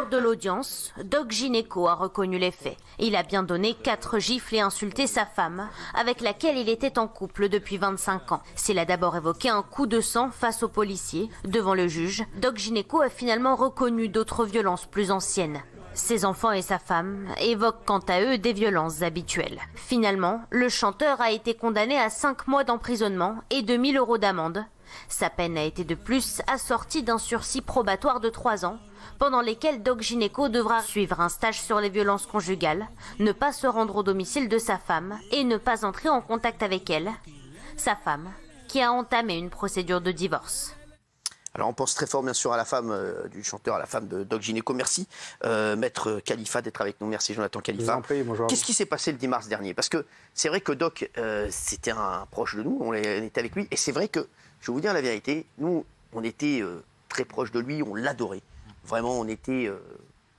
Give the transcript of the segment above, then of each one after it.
Lors de l'audience, Doc Gynéco a reconnu les faits. Il a bien donné 4 gifles et insulté sa femme, avec laquelle il était en couple depuis 25 ans. S'il a d'abord évoqué un coup de sang face aux policiers, devant le juge, Doc Gynéco a finalement reconnu d'autres violences plus anciennes. Ses enfants et sa femme évoquent quant à eux des violences habituelles. Finalement, le chanteur a été condamné à 5 mois d'emprisonnement et 2 000 € d'amende. Sa peine a été de plus assortie d'un sursis probatoire de 3 ans, pendant lesquels Doc Gynéco devra suivre un stage sur les violences conjugales, ne pas se rendre au domicile de sa femme et ne pas entrer en contact avec elle, sa femme, qui a entamé une procédure de divorce. Alors on pense très fort bien sûr à la femme du chanteur, à la femme de Doc Gynéco. Merci Maître Khalifa d'être avec nous. Merci Jonathan Khalifa. Qu'est-ce qui s'est passé le 10 mars dernier? Parce que c'est vrai que Doc, c'était un proche de nous, on était avec lui. Et c'est vrai que, je vais vous dire la vérité, nous on était très proches de lui, on l'adorait. Vraiment, on était,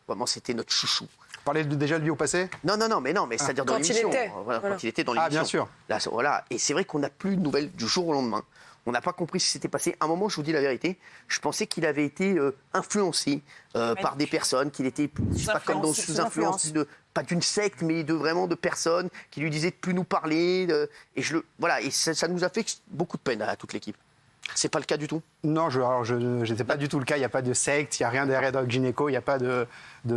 vraiment c'était notre chouchou. Vous parlez déjà de lui au passé? Non, mais c'est-à-dire dans l'émission. Voilà. Quand il était dans l'émission. Ah, bien sûr. Là, voilà. Et c'est vrai qu'on n'a plus de nouvelles du jour au lendemain. On n'a pas compris ce qui s'était passé. À un moment, je vous dis la vérité, je pensais qu'il avait été influencé par des personnes, qu'il était, je sais pas, comme dans sous influence pas d'une secte, mais vraiment de personnes qui lui disaient de plus nous parler. Et ça nous a fait beaucoup de peine à toute l'équipe. C'est pas le cas du tout? Non, je n'étais pas du tout le cas. Il n'y a pas de secte, il n'y a rien derrière Doc Gynéco, il n'y a pas de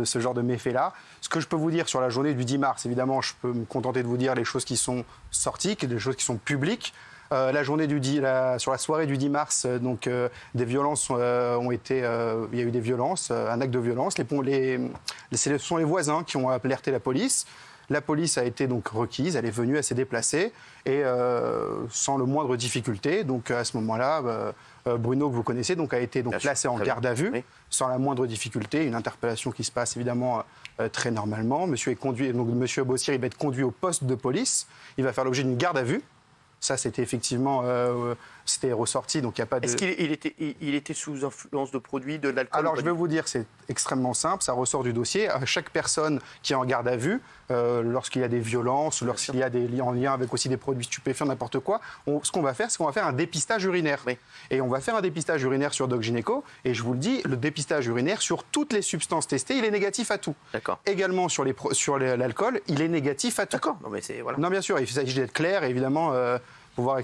ce genre de méfait-là. Ce que je peux vous dire sur la journée du 10 mars, évidemment, je peux me contenter de vous dire les choses qui sont sorties, les choses qui sont publiques. La journée sur la soirée du 10 mars, des violences ont été. Il y a eu des violences, un acte de violence. Ce sont les voisins qui ont alerté la police. La police a été donc requise, elle est venue, elle s'est déplacée et sans le moindre difficulté. Donc à ce moment-là, Bruno, que vous connaissez, a été placé en garde à vue, sans la moindre difficulté. Une interpellation qui se passe évidemment très normalement. Monsieur Bossier, il va être conduit au poste de police. Il va faire l'objet d'une garde à vue. Ça, c'était effectivement c'était ressorti, donc il n'y a pas de... Est-ce qu'il était sous influence de produits, de l'alcool? Alors, je vais vous dire, c'est extrêmement simple, ça ressort du dossier. À chaque personne qui est en garde à vue, lorsqu'il y a des violences, lorsqu'il y a en lien avec aussi des produits stupéfiants, n'importe quoi, ce qu'on va faire, c'est qu'on va faire un dépistage urinaire. Oui. Et on va faire un dépistage urinaire sur Doc Gynéco, et je vous le dis, le dépistage urinaire sur toutes les substances testées, il est négatif à tout. D'accord. Également sur l'alcool, il est négatif à tout. D'accord. Non, mais c'est... Voilà. Non, bien sûr, il s'agit d'être clair, évidemment... pouvoir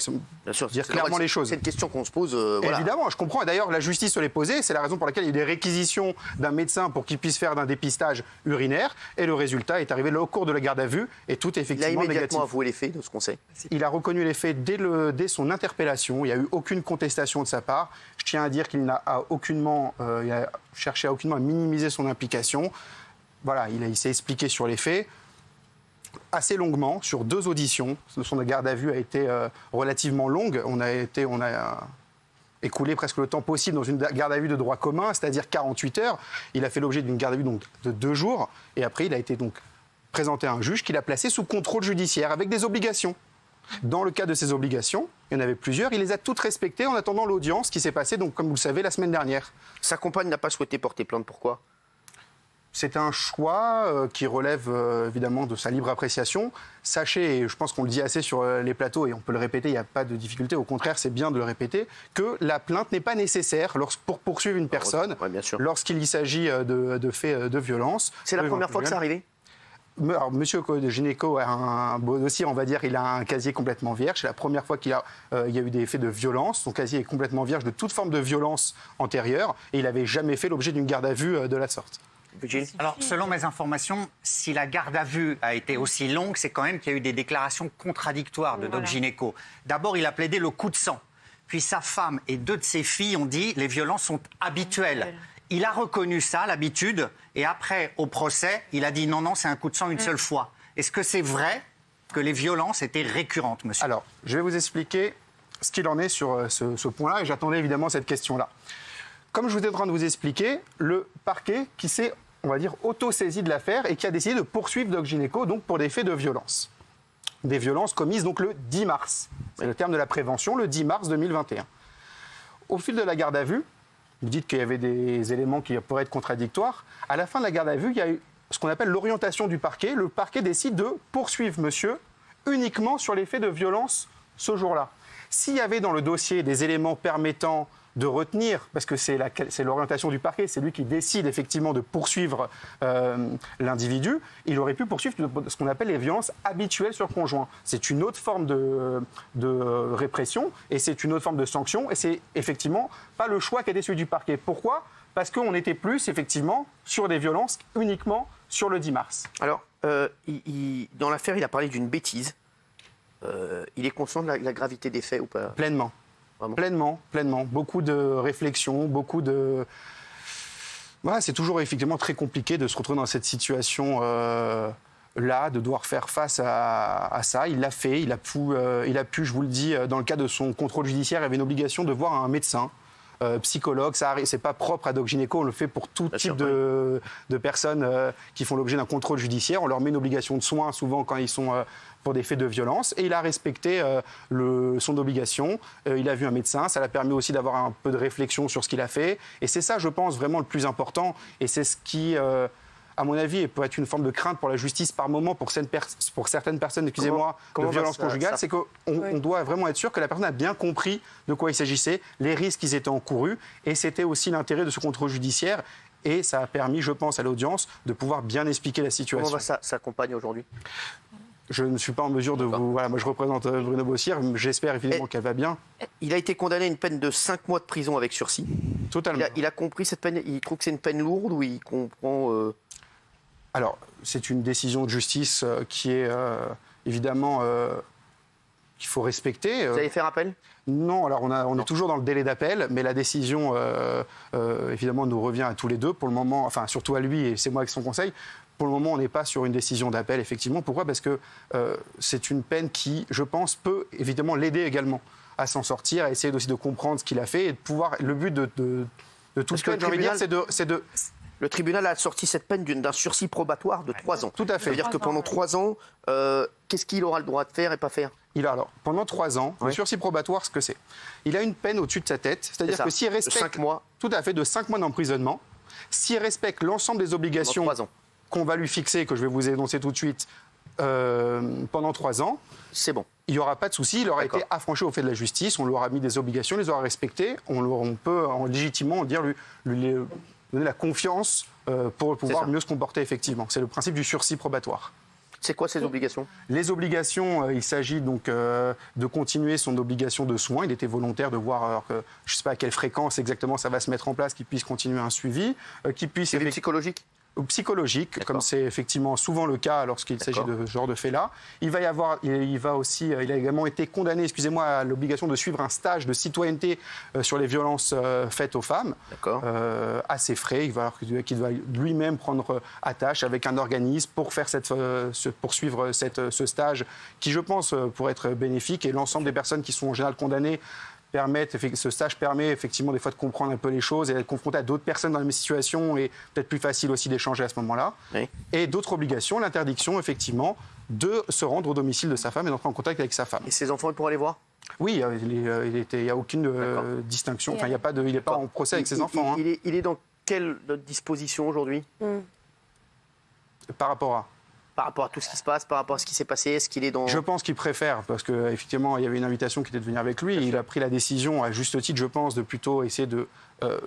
dire clairement les choses. C'est une question qu'on se pose. Évidemment, je comprends. Et d'ailleurs, la justice se l'est posée. C'est la raison pour laquelle il y a eu des réquisitions d'un médecin pour qu'il puisse faire d'un dépistage urinaire. Et le résultat est arrivé là au cours de la garde à vue. Et tout est effectivement négatif. Il a immédiatement avoué les faits, de ce qu'on sait. Il a reconnu les faits dès son interpellation. Il n'y a eu aucune contestation de sa part. Je tiens à dire qu'il n'a aucunement cherché à minimiser son implication. Voilà, il s'est expliqué sur les faits. Assez longuement, sur 2 auditions. Son garde à vue a été relativement longue. On a écoulé presque le temps possible dans une garde à vue de droit commun, c'est-à-dire 48 heures. Il a fait l'objet d'une garde à vue de 2 jours. Et après, il a été donc présenté à un juge qui l'a placé sous contrôle judiciaire avec des obligations. Dans le cas de ces obligations, il y en avait plusieurs. Il les a toutes respectées en attendant l'audience qui s'est passée, donc, comme vous le savez, la semaine dernière. Sa compagne n'a pas souhaité porter plainte. Pourquoi ? C'est un choix qui relève évidemment de sa libre appréciation. Sachez, et je pense qu'on le dit assez sur les plateaux et on peut le répéter, il n'y a pas de difficulté, au contraire c'est bien de le répéter, que la plainte n'est pas nécessaire pour poursuivre une personne lorsqu'il s'agit de faits de violence. C'est la première fois que c'est arrivé ? Alors, Monsieur Gynéco a un beau dossier, on va dire, il a un casier complètement vierge. C'est la première fois qu'il y a eu des faits de violence. Son casier est complètement vierge de toute forme de violence antérieure et il n'avait jamais fait l'objet d'une garde à vue de la sorte. Alors, selon mes informations, si la garde à vue a été aussi longue, c'est quand même qu'il y a eu des déclarations contradictoires de Doc Gynéco. D'abord, il a plaidé le coup de sang. Puis sa femme et 2 de ses filles ont dit les violences sont habituelles. Il a reconnu ça, l'habitude, et après, au procès, il a dit non, c'est un coup de sang une seule fois. Est-ce que c'est vrai que les violences étaient récurrentes, monsieur ? Alors, je vais vous expliquer ce qu'il en est sur ce point-là, et j'attendais évidemment cette question-là. Comme je vous étais en train de vous expliquer, le parquet qui s'est, on va dire, auto-saisi de l'affaire et qui a décidé de poursuivre Doc Gynéco donc pour des faits de violence. Des violences commises donc le 10 mars. C'est le terme de la prévention, le 10 mars 2021. Au fil de la garde à vue, vous dites qu'il y avait des éléments qui pourraient être contradictoires. À la fin de la garde à vue, il y a eu ce qu'on appelle l'orientation du parquet. Le parquet décide de poursuivre monsieur uniquement sur les faits de violence ce jour-là. S'il y avait dans le dossier des éléments permettant de retenir, parce que c'est l'orientation du parquet, c'est lui qui décide effectivement de poursuivre l'individu, il aurait pu poursuivre ce qu'on appelle les violences habituelles sur conjoint. C'est une autre forme de répression et c'est une autre forme de sanction et c'est effectivement pas le choix qui a été celui du parquet. Pourquoi ? Parce qu'on était plus effectivement sur des violences uniquement sur le 10 mars. Alors, dans l'affaire, il a parlé d'une bêtise. Il est conscient de la gravité des faits ou pas ? Pleinement. Vraiment. Pleinement. Beaucoup de réflexions, beaucoup de... Voilà, c'est toujours effectivement très compliqué de se retrouver dans cette situation là, de devoir faire face à ça. Il l'a fait, il a pu, je vous le dis, dans le cadre de son contrôle judiciaire, il avait une obligation de voir un médecin. Psychologue, c'est pas propre à Doc Gynéco, on le fait pour tout type de personnes qui font l'objet d'un contrôle judiciaire. On leur met une obligation de soins souvent quand ils sont pour des faits de violence et il a respecté son obligation. Il a vu un médecin, ça l'a permis aussi d'avoir un peu de réflexion sur ce qu'il a fait et c'est ça, je pense, vraiment le plus important et c'est ce qui... à mon avis, peut être une forme de crainte pour la justice par moment, pour certaines personnes, de violences conjugales, c'est qu'on doit vraiment être sûr que la personne a bien compris de quoi il s'agissait, les risques qu'ils étaient encourus, et c'était aussi l'intérêt de ce contrôle judiciaire, et ça a permis, je pense, à l'audience de pouvoir bien expliquer la situation. Comment va sa compagne aujourd'hui ? Je ne suis pas en mesure de vous... Voilà, moi je représente Bruno Bossière, j'espère évidemment qu'elle va bien. Il a été condamné à une peine de 5 mois de prison avec sursis. Totalement. Il a compris cette peine, il trouve que c'est une peine lourde ou il comprend... Alors, c'est une décision de justice qui est évidemment qu'il faut respecter. Vous avez fait appel ? Non, alors on est toujours dans le délai d'appel, mais la décision, évidemment, nous revient à tous les deux pour le moment, enfin surtout à lui et c'est moi avec son conseil. Pour le moment, on n'est pas sur une décision d'appel, effectivement. Pourquoi ? Parce que c'est une peine qui, je pense, peut évidemment l'aider également à s'en sortir, à essayer aussi de comprendre ce qu'il a fait et de pouvoir... Le but de toute peine, j'ai envie de dire, c'est de... Le tribunal a sorti cette peine d'un sursis probatoire de 3 ans. Tout à fait. Ça veut dire que pendant 3 ans, qu'est-ce qu'il aura le droit de faire et pas faire ? Alors, pendant 3 ans, le sursis probatoire, ce que c'est ? Il a une peine au-dessus de sa tête, c'est-à-dire que s'il respecte... De 5 mois. Tout à fait, de 5 mois d'emprisonnement. S'il respecte l'ensemble des obligations qu'on va lui fixer, que je vais vous énoncer tout de suite, pendant 3 ans... C'est bon. Il n'y aura pas de souci, il aura été affranchi au fait de la justice, on lui aura mis des obligations, il les aura respectées, on peut légitimement dire lui donner la confiance pour pouvoir mieux se comporter effectivement. C'est le principe du sursis probatoire. C'est quoi ces obligations ? Les obligations, il s'agit donc de continuer son obligation de soins. Il était volontaire de voir, alors que, je ne sais pas à quelle fréquence exactement ça va se mettre en place, qu'il puisse continuer un suivi, qu'il puisse... Suivi psychologique ? Psychologique, comme c'est effectivement souvent le cas lorsqu'il s'agit de ce genre de fait-là. Il a également été condamné, à l'obligation de suivre un stage de citoyenneté sur les violences faites aux femmes, à ses frais. Qu'il va lui-même prendre attache avec un organisme pour faire poursuivre ce stage, qui, je pense, pourrait être bénéfique. Et l'ensemble des personnes qui sont en général condamnées ce stage permet effectivement des fois de comprendre un peu les choses et d'être confronté à d'autres personnes dans la même situation et peut-être plus facile aussi d'échanger à ce moment-là. Oui. Et d'autres obligations, l'interdiction effectivement de se rendre au domicile de sa femme et d'entrer en contact avec sa femme. Et ses enfants, ils pourront les voir ? Oui, il n'y a aucune distinction. Enfin, il n'est pas en procès avec ses enfants. Il est dans quelle disposition aujourd'hui ? Par rapport à tout ce qui se passe, par rapport à ce qui s'est passé, est-ce qu'il est dans... Je pense qu'il préfère, parce qu'effectivement, il y avait une invitation qui était de venir avec lui. Et il a pris la décision, à juste titre, je pense, de plutôt essayer de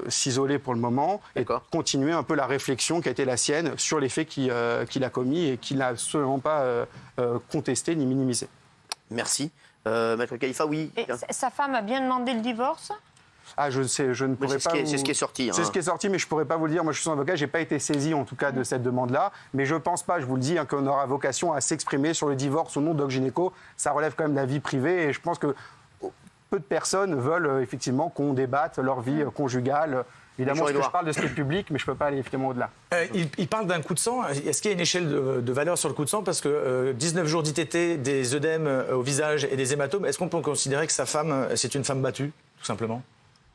s'isoler pour le moment et continuer un peu la réflexion qui a été la sienne sur les faits qu'il a commis et qu'il n'a absolument pas contesté ni minimisé. Merci. Maître Khalifa, oui. Et sa femme a bien demandé le divorce ? Je ne pourrais pas. C'est ce qui est sorti. C'est ce qui est sorti, mais je ne pourrais pas vous le dire. Moi, je suis son avocat, je n'ai pas été saisi en tout cas de cette demande-là. Mais je ne pense pas, je vous le dis, qu'on aura vocation à s'exprimer sur le divorce au nom de Doc Gynéco. Ça relève quand même de la vie privée et je pense que peu de personnes veulent effectivement qu'on débatte leur vie conjugale. Évidemment, je parle de ce qui est public, mais je ne peux pas aller effectivement au-delà. Il parle d'un coup de sang. Est-ce qu'il y a une échelle de valeur sur le coup de sang ? Parce que 19 jours d'ITT, des œdèmes au visage et des hématomes, est-ce qu'on peut considérer que sa femme, c'est une femme battue, tout simplement ?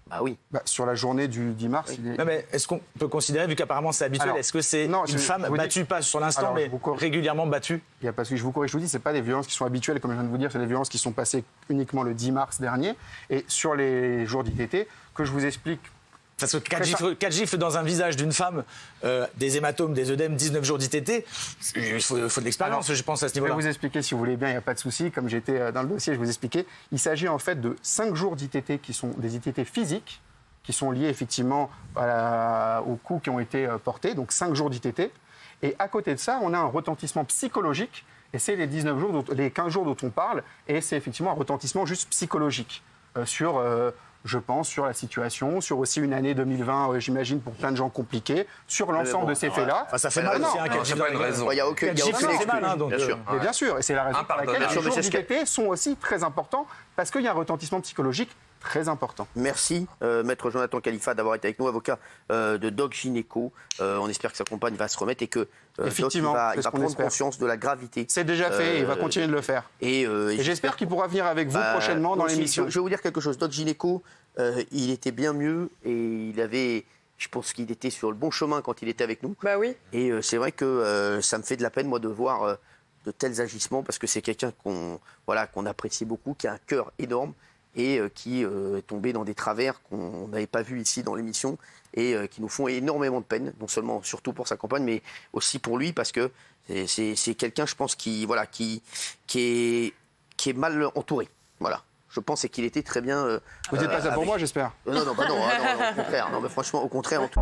Bah oui. Sur la journée du 10 mars, oui. Non, mais est-ce qu'on peut considérer, vu qu'apparemment c'est habituel, est-ce que c'est une femme battue, pas sur l'instant, mais régulièrement battue ? Parce que je vous corrige, je vous dis, ce n'est pas des violences qui sont habituelles, comme je viens de vous dire, c'est des violences qui sont passées uniquement le 10 mars dernier. Et sur les jours d'ITT, que je vous explique... Parce que 4 gifles dans un visage d'une femme, des hématomes, des œdèmes, 19 jours d'ITT, il faut de l'expérience, je pense, à ce niveau-là. Je vais vous expliquer, si vous voulez bien, il n'y a pas de souci. Comme j'étais dans le dossier, je vous expliquais. Il s'agit en fait de 5 jours d'ITT qui sont des ITT physiques, qui sont liés effectivement aux coups qui ont été portés, donc 5 jours d'ITT. Et à côté de ça, on a un retentissement psychologique, et c'est les 15 jours dont on parle, et c'est effectivement un retentissement juste psychologique sur, je pense, sur la situation, sur aussi une année 2020, j'imagine, pour plein de gens compliqués, sur l'ensemble de ces faits-là. Ça fait mal aussi, c'est pas une raison. Il n'y a aucune excuse. Bien sûr. Mais bien sûr, et c'est la raison pour laquelle les jours d'ITT sont aussi très importants, parce qu'il y a un retentissement psychologique très important. Merci, Maître Jonathan Khalifa, d'avoir été avec nous, avocat de Doc Gynéco. On espère que sa compagne va se remettre et que effectivement, il va prendre conscience de la gravité. C'est déjà fait, il va continuer de le faire. Et j'espère qu'il pourra venir avec vous prochainement dans l'émission. Je vais vous dire quelque chose. Doc Gynéco, il était bien mieux et je pense qu'il était sur le bon chemin quand il était avec nous. Bah oui. Et c'est vrai que ça me fait de la peine, moi, de voir de tels agissements, parce que c'est quelqu'un qu'on apprécie beaucoup, qui a un cœur énorme, et qui est tombé dans des travers qu'on n'avait pas vus ici dans l'émission et qui nous font énormément de peine, non seulement, surtout pour sa compagne, mais aussi pour lui, parce que c'est quelqu'un, je pense, qui est mal entouré. Voilà. Je pense qu'il était très bien... Vous n'êtes pas ça pour moi, j'espère. Non, au contraire. Non, mais franchement, au contraire, en tout...